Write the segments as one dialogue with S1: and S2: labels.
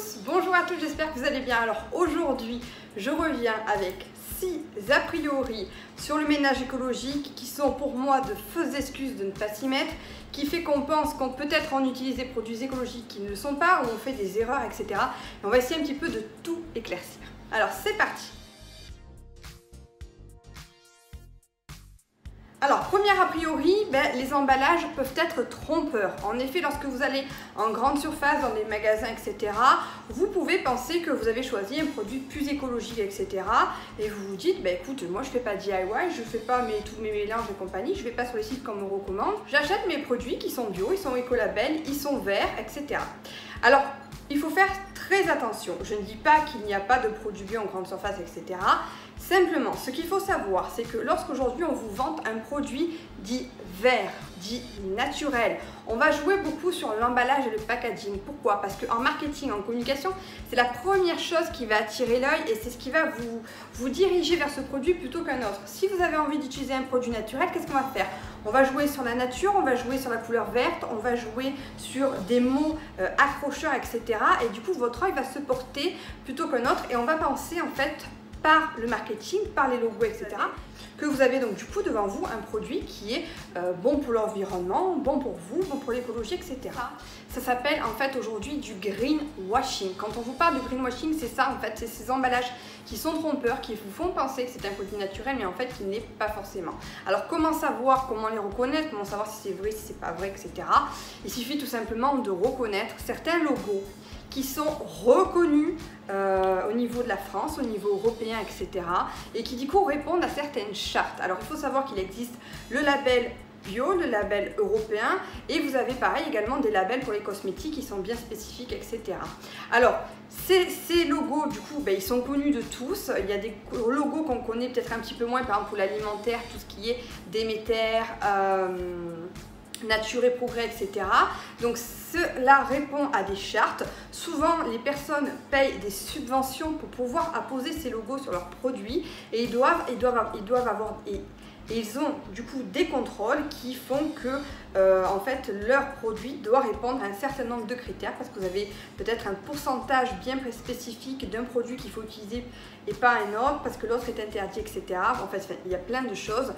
S1: tous, bonjour à tous, j'espère que vous allez bien. Alors aujourd'hui, je reviens avec 6 a priori sur le ménage écologique qui sont pour moi de fausses excuses de ne pas s'y mettre, qui fait qu'on pense qu'on peut être en utiliser des produits écologiques qui ne le sont pas, ou on fait des erreurs, etc. Et on va essayer un petit peu de tout éclaircir. Alors c'est parti. Alors, premier a priori, les emballages peuvent être trompeurs. En effet, lorsque vous allez en grande surface, dans des magasins, etc., vous pouvez penser que vous avez choisi un produit plus écologique, etc. Et vous vous dites, écoute, moi je fais pas DIY, je fais pas tous mes mélanges et compagnie, je vais pas sur les sites qu'on me recommande. J'achète mes produits qui sont bio, ils sont écolabel, ils sont verts, etc. Alors, il faut faire très attention. Je ne dis pas qu'il n'y a pas de produits bio en grande surface, etc. Simplement, ce qu'il faut savoir, c'est que lorsqu'aujourd'hui on vous vante un produit dit vert, dit naturel, on va jouer beaucoup sur l'emballage et le packaging. Pourquoi? Parce qu'en marketing, en communication, c'est la première chose qui va attirer l'œil et c'est ce qui va vous diriger vers ce produit plutôt qu'un autre. Si vous avez envie d'utiliser un produit naturel, qu'est-ce qu'on va faire? On va jouer sur la nature, on va jouer sur la couleur verte, on va jouer sur des mots accrocheurs, etc. Et du coup, votre œil va se porter plutôt qu'un autre et on va penser en fait par le marketing, par les logos, etc. que vous avez donc du coup devant vous un produit qui est bon pour l'environnement, bon pour vous, bon pour l'écologie, etc. Ça s'appelle en fait aujourd'hui du greenwashing. Quand on vous parle de greenwashing, c'est ça en fait, c'est ces emballages qui sont trompeurs, qui vous font penser que c'est un produit naturel, mais en fait qui n'est pas forcément. Alors comment savoir, comment les reconnaître, comment savoir si c'est vrai, si c'est pas vrai, etc. Il suffit tout simplement de reconnaître certains logos qui sont reconnus au niveau de la France, au niveau européen, etc. et qui du coup répondent à certaines chartes. Alors il faut savoir qu'il existe le label bio, le label européen et vous avez pareil également des labels pour les cosmétiques qui sont bien spécifiques, etc. Alors ces logos du coup ils sont connus de tous. Il y a des logos qu'on connaît peut-être un petit peu moins, par exemple pour l'alimentaire, tout ce qui est Déméter, Nature et Progrès, etc. Donc cela répond à des chartes. Souvent les personnes payent des subventions pour pouvoir apposer ces logos sur leurs produits et ils ont du coup des contrôles qui font que en fait leur produit doit répondre à un certain nombre de critères parce que vous avez peut-être un pourcentage bien spécifique d'un produit qu'il faut utiliser et pas un autre parce que l'autre est interdit, etc. En fait, il y a plein de choses.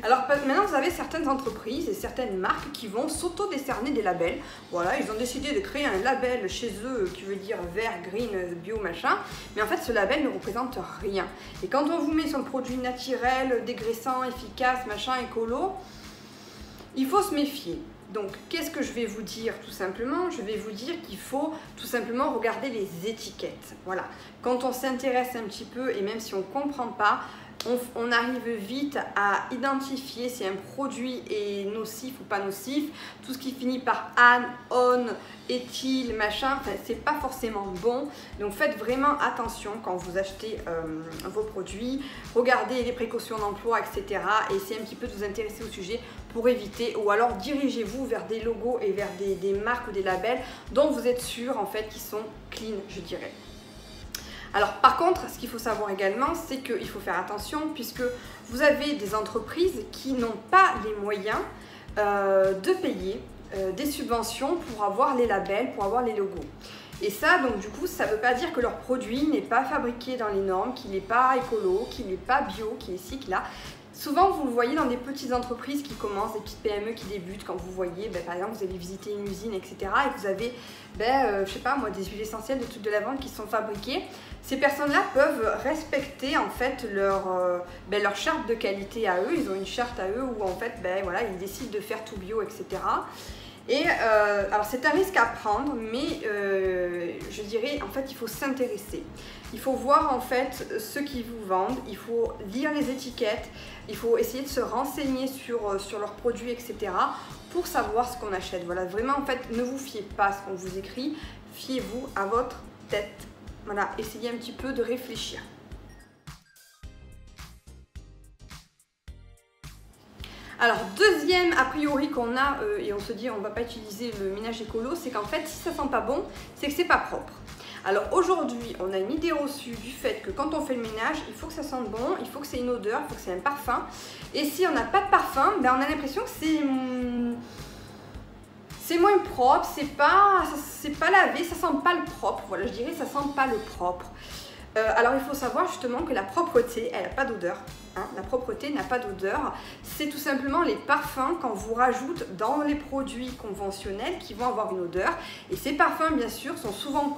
S1: Alors maintenant, vous avez certaines entreprises et certaines marques qui vont s'auto-décerner des labels. Voilà, ils ont décidé de créer un label chez eux qui veut dire vert, green, bio, machin. Mais en fait, ce label ne représente rien. Et quand on vous met sur le produit naturel, dégraissant, efficace, machin, écolo, il faut se méfier. Donc, qu'est-ce que je vais vous dire tout simplement? Je vais vous dire qu'il faut tout simplement regarder les étiquettes. Voilà. Quand on s'intéresse un petit peu et même si on ne comprend pas, on arrive vite à identifier si un produit est nocif ou pas nocif. Tout ce qui finit par an, on, éthyle, machin, c'est pas forcément bon. Donc faites vraiment attention quand vous achetez vos produits. Regardez les précautions d'emploi, etc. Et essayez un petit peu de vous intéresser au sujet pour éviter, ou alors dirigez-vous vers des logos et vers des marques ou des labels dont vous êtes sûr en fait qui sont clean, je dirais. Alors par contre, ce qu'il faut savoir également, c'est qu'il faut faire attention puisque vous avez des entreprises qui n'ont pas les moyens de payer des subventions pour avoir les labels, pour avoir les logos. Et ça, donc du coup, ça ne veut pas dire que leur produit n'est pas fabriqué dans les normes, qu'il n'est pas écolo, qu'il n'est pas bio, qu'il est ci, qu'il là. Souvent, vous le voyez dans des petites entreprises qui commencent, des petites PME qui débutent, quand vous voyez, par exemple, vous allez visiter une usine, etc. et vous avez, je sais pas moi, des huiles essentielles, des trucs de lavande qui sont fabriqués. Ces personnes-là peuvent respecter en fait leur charte de qualité à eux. Ils ont une charte à eux où en fait, voilà, ils décident de faire tout bio, etc. Et alors c'est un risque à prendre, mais je dirais en fait il faut s'intéresser. Il faut voir en fait ce qu'ils vous vendent, il faut lire les étiquettes, il faut essayer de se renseigner sur leurs produits, etc. pour savoir ce qu'on achète. Voilà, vraiment en fait ne vous fiez pas à ce qu'on vous écrit, fiez-vous à votre tête. Voilà, essayez un petit peu de réfléchir. Alors deuxième a priori qu'on a et on se dit on ne va pas utiliser le ménage écolo, c'est qu'en fait si ça sent pas bon, c'est que c'est pas propre. Alors aujourd'hui on a une idée reçue du fait que quand on fait le ménage, il faut que ça sente bon, il faut que c'est une odeur, il faut que c'est un parfum. Et si on n'a pas de parfum, on a l'impression que c'est moins propre, c'est pas lavé, ça sent pas le propre, voilà, je dirais ça sent pas le propre. Alors il faut savoir justement que la propreté, elle n'a pas d'odeur. Hein, la propreté n'a pas d'odeur. C'est tout simplement les parfums qu'on vous rajoute dans les produits conventionnels qui vont avoir une odeur. Et ces parfums, bien sûr, sont souvent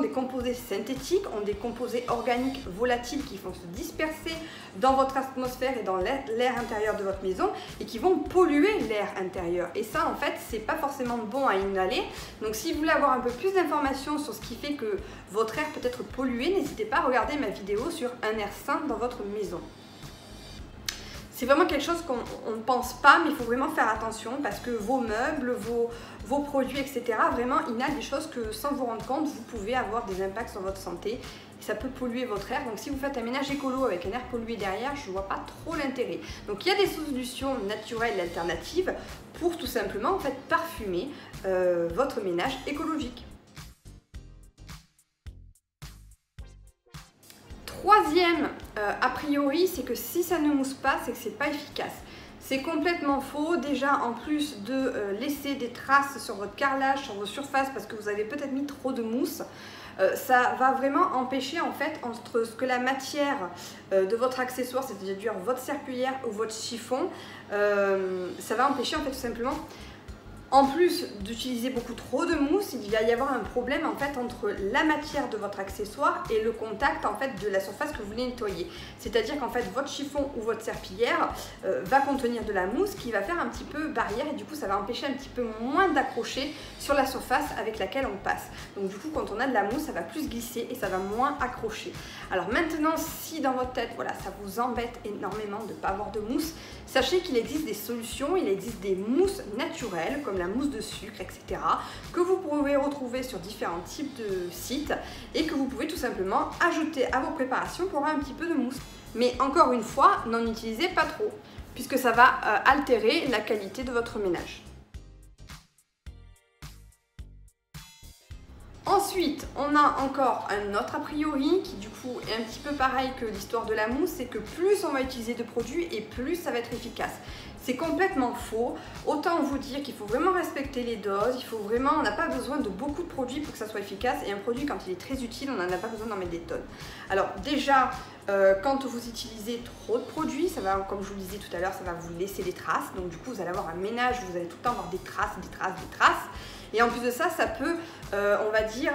S1: des composés synthétiques, ont des composés organiques volatiles qui vont se disperser dans votre atmosphère et dans l'air intérieur de votre maison et qui vont polluer l'air intérieur. Et ça, en fait, c'est pas forcément bon à inhaler. Donc si vous voulez avoir un peu plus d'informations sur ce qui fait que votre air peut être pollué, n'hésitez pas à regarder ma vidéo sur un air sain dans votre maison. C'est vraiment quelque chose qu'on ne pense pas, mais il faut vraiment faire attention parce que vos meubles, vos produits, etc., vraiment inhalent des choses que sans vous rendre compte, vous pouvez avoir des impacts sur votre santé et ça peut polluer votre air. Donc si vous faites un ménage écolo avec un air pollué derrière, je ne vois pas trop l'intérêt. Donc il y a des solutions naturelles et alternatives pour tout simplement en fait parfumer votre ménage écologique. Troisième a priori, c'est que si ça ne mousse pas, c'est que c'est pas efficace. C'est complètement faux. Déjà, en plus de laisser des traces sur votre carrelage, sur vos surfaces, parce que vous avez peut-être mis trop de mousse, ça va vraiment empêcher en fait entre ce que la matière de votre accessoire, c'est-à-dire votre serpillière ou votre chiffon, ça va empêcher en fait tout simplement. En plus d'utiliser beaucoup trop de mousse, il va y avoir un problème en fait entre la matière de votre accessoire et le contact en fait de la surface que vous voulez nettoyer. C'est-à-dire qu'en fait votre chiffon ou votre serpillière va contenir de la mousse qui va faire un petit peu barrière et du coup ça va empêcher un petit peu moins d'accrocher sur la surface avec laquelle on passe. Donc du coup quand on a de la mousse, ça va plus glisser et ça va moins accrocher. Alors maintenant, si dans votre tête, voilà, ça vous embête énormément de ne pas avoir de mousse, sachez qu'il existe des solutions, il existe des mousses naturelles comme la mousse de sucre, etc. que vous pouvez retrouver sur différents types de sites et que vous pouvez tout simplement ajouter à vos préparations pour avoir un petit peu de mousse. Mais encore une fois, n'en utilisez pas trop puisque ça va altérer la qualité de votre ménage. Ensuite, on a encore un autre a priori qui du coup est un petit peu pareil que l'histoire de la mousse, c'est que plus on va utiliser de produits et plus ça va être efficace. C'est complètement faux. Autant vous dire qu'il faut vraiment respecter les doses, on n'a pas besoin de beaucoup de produits pour que ça soit efficace et un produit quand il est très utile, on n'en a pas besoin d'en mettre des tonnes. Alors déjà, quand vous utilisez trop de produits, ça va, comme je vous le disais tout à l'heure, ça va vous laisser des traces. Donc du coup, vous allez avoir un ménage, vous allez tout le temps avoir des traces, des traces, des traces. Et en plus de ça, ça peut, on va dire,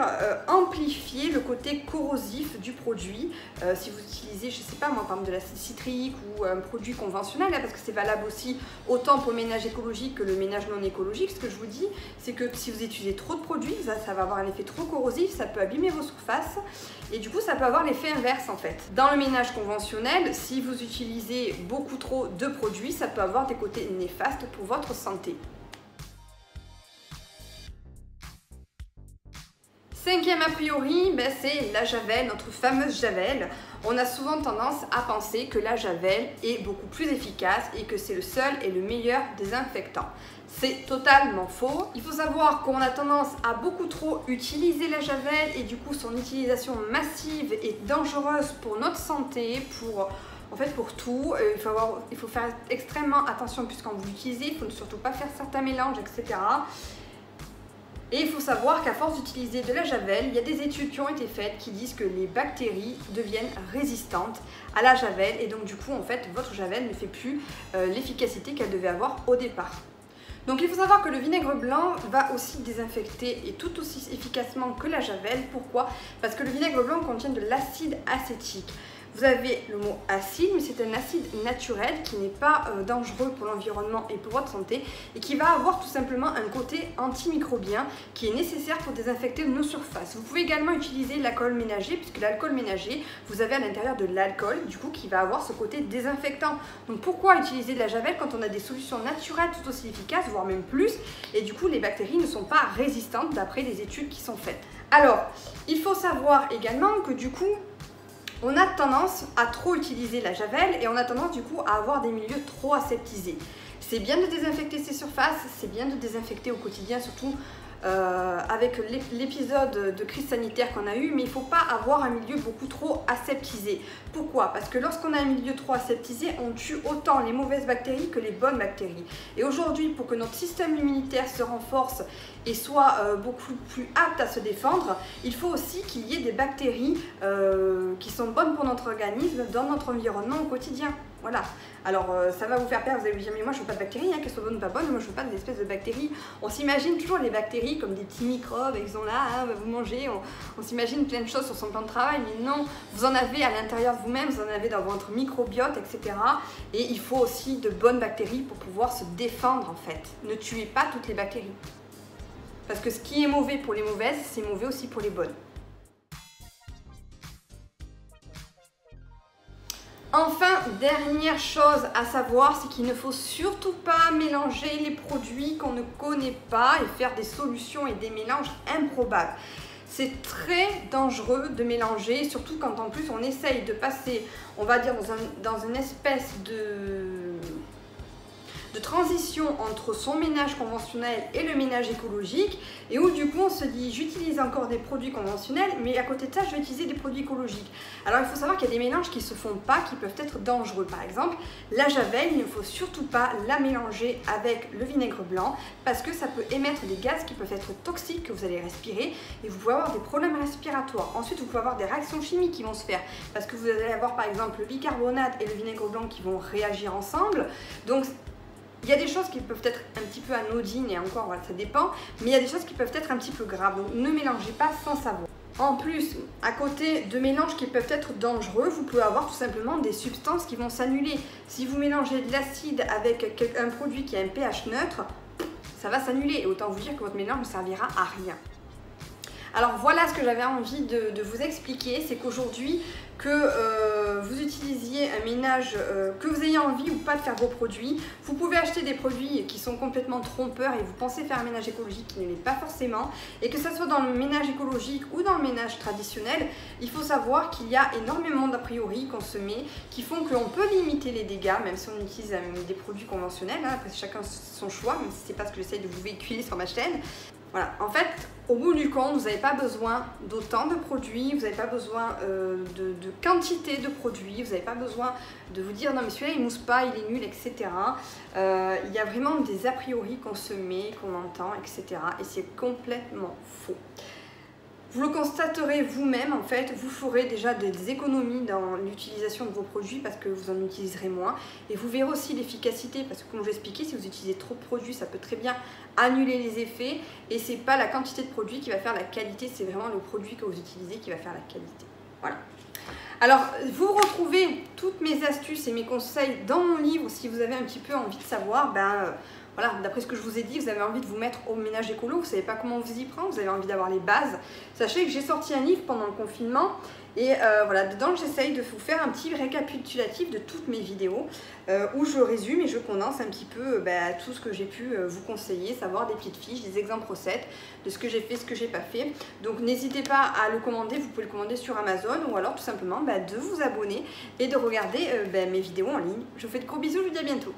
S1: amplifier le côté corrosif du produit. Si vous utilisez, je ne sais pas moi, par exemple de l'acide citrique ou un produit conventionnel, là, parce que c'est valable aussi autant pour le ménage écologique que le ménage non écologique. Ce que je vous dis, c'est que si vous utilisez trop de produits, ça va avoir un effet trop corrosif, ça peut abîmer vos surfaces. Et du coup, ça peut avoir l'effet inverse en fait. Dans le ménage conventionnel, si vous utilisez beaucoup trop de produits, ça peut avoir des côtés néfastes pour votre santé. Cinquième a priori, c'est la javel, notre fameuse javel. On a souvent tendance à penser que la javel est beaucoup plus efficace et que c'est le seul et le meilleur désinfectant. C'est totalement faux. Il faut savoir qu'on a tendance à beaucoup trop utiliser la javel et du coup son utilisation massive est dangereuse pour notre santé, pour tout. Il faut faire extrêmement attention puisqu'on vous l'utilisez, il ne faut surtout pas faire certains mélanges, etc. Et il faut savoir qu'à force d'utiliser de la javel, il y a des études qui ont été faites qui disent que les bactéries deviennent résistantes à la javel et donc du coup en fait votre javel ne fait plus l'efficacité qu'elle devait avoir au départ. Donc il faut savoir que le vinaigre blanc va aussi désinfecter et tout aussi efficacement que la javel. Pourquoi? Parce que le vinaigre blanc contient de l'acide acétique. Vous avez le mot acide, mais c'est un acide naturel qui n'est pas dangereux pour l'environnement et pour votre santé et qui va avoir tout simplement un côté antimicrobien qui est nécessaire pour désinfecter nos surfaces. Vous pouvez également utiliser l'alcool ménager puisque l'alcool ménager, vous avez à l'intérieur de l'alcool du coup qui va avoir ce côté désinfectant. Donc pourquoi utiliser de la javel quand on a des solutions naturelles tout aussi efficaces, voire même plus, et du coup les bactéries ne sont pas résistantes d'après les études qui sont faites. Alors, il faut savoir également que du coup, on a tendance à trop utiliser la javel et on a tendance du coup à avoir des milieux trop aseptisés. C'est bien de désinfecter ses surfaces, c'est bien de désinfecter au quotidien, surtout avec l'épisode de crise sanitaire qu'on a eu, mais il ne faut pas avoir un milieu beaucoup trop aseptisé. Pourquoi? Parce que lorsqu'on a un milieu trop aseptisé, on tue autant les mauvaises bactéries que les bonnes bactéries. Et aujourd'hui, pour que notre système immunitaire se renforce et soit beaucoup plus apte à se défendre, il faut aussi qu'il y ait des bactéries qui sont bonnes pour notre organisme dans notre environnement au quotidien. Voilà. Alors ça va vous faire peur, vous allez vous dire mais moi je veux pas de bactéries, hein, qu'elles soient bonnes ou pas bonnes, moi je veux pas des espèces de bactéries. On s'imagine toujours les bactéries comme des petits microbes, ils sont là, hein, vous mangez, on s'imagine plein de choses sur son plan de travail, mais non, vous en avez à l'intérieur de vous-même, vous en avez dans votre microbiote, etc. Et il faut aussi de bonnes bactéries pour pouvoir se défendre en fait. Ne tuez pas toutes les bactéries. Parce que ce qui est mauvais pour les mauvaises, c'est mauvais aussi pour les bonnes. Enfin, dernière chose à savoir, c'est qu'il ne faut surtout pas mélanger les produits qu'on ne connaît pas et faire des solutions et des mélanges improbables. C'est très dangereux de mélanger, surtout quand en plus on essaye de passer, on va dire, dans une espèce de transition entre son ménage conventionnel et le ménage écologique, et où du coup on se dit j'utilise encore des produits conventionnels, mais à côté de ça je vais utiliser des produits écologiques. Alors il faut savoir qu'il y a des mélanges qui ne se font pas, qui peuvent être dangereux. Par exemple, la javel, il ne faut surtout pas la mélanger avec le vinaigre blanc, parce que ça peut émettre des gaz qui peuvent être toxiques que vous allez respirer, et vous pouvez avoir des problèmes respiratoires. Ensuite vous pouvez avoir des réactions chimiques qui vont se faire, parce que vous allez avoir par exemple le bicarbonate et le vinaigre blanc qui vont réagir ensemble. Donc il y a des choses qui peuvent être un petit peu anodines et encore, voilà, ça dépend, mais il y a des choses qui peuvent être un petit peu graves, donc ne mélangez pas sans savoir. En plus, à côté de mélanges qui peuvent être dangereux, vous pouvez avoir tout simplement des substances qui vont s'annuler. Si vous mélangez de l'acide avec un produit qui a un pH neutre, ça va s'annuler, et autant vous dire que votre mélange ne servira à rien. Alors voilà ce que j'avais envie de vous expliquer, c'est qu'aujourd'hui, que vous utilisiez un ménage, que vous ayez envie ou pas de faire vos produits, vous pouvez acheter des produits qui sont complètement trompeurs et vous pensez faire un ménage écologique qui ne l'est pas forcément, et que ce soit dans le ménage écologique ou dans le ménage traditionnel, il faut savoir qu'il y a énormément d'a priori qu'on se met qui font qu'on peut limiter les dégâts, même si on utilise des produits conventionnels, hein, après chacun son choix, même si c'est pas ce que j'essaie de vous véhiculer sur ma chaîne. Voilà, en fait, au bout du compte, vous n'avez pas besoin d'autant de produits, vous n'avez pas besoin de quantité de produits, vous n'avez pas besoin de vous dire non mais celui-là il mousse pas, il est nul, etc. Il y a vraiment des a priori qu'on se met, qu'on entend, etc. Et c'est complètement faux. Vous le constaterez vous-même, en fait, vous ferez déjà des économies dans l'utilisation de vos produits parce que vous en utiliserez moins. Et vous verrez aussi l'efficacité parce que comme je l'ai expliqué, si vous utilisez trop de produits, ça peut très bien annuler les effets. Et c'est pas la quantité de produits qui va faire la qualité, c'est vraiment le produit que vous utilisez qui va faire la qualité. Voilà. Alors, vous retrouvez toutes mes astuces et mes conseils dans mon livre si vous avez un petit peu envie de savoir, voilà, d'après ce que je vous ai dit, vous avez envie de vous mettre au ménage écolo, vous ne savez pas comment vous y prendre, vous avez envie d'avoir les bases. Sachez que j'ai sorti un livre pendant le confinement et voilà, dedans j'essaye de vous faire un petit récapitulatif de toutes mes vidéos où je résume et je condense un petit peu tout ce que j'ai pu vous conseiller, savoir des petites fiches, des exemples recettes de ce que j'ai fait, ce que j'ai pas fait. Donc n'hésitez pas à le commander, vous pouvez le commander sur Amazon ou alors tout simplement de vous abonner et de regarder mes vidéos en ligne. Je vous fais de gros bisous, je vous dis à bientôt.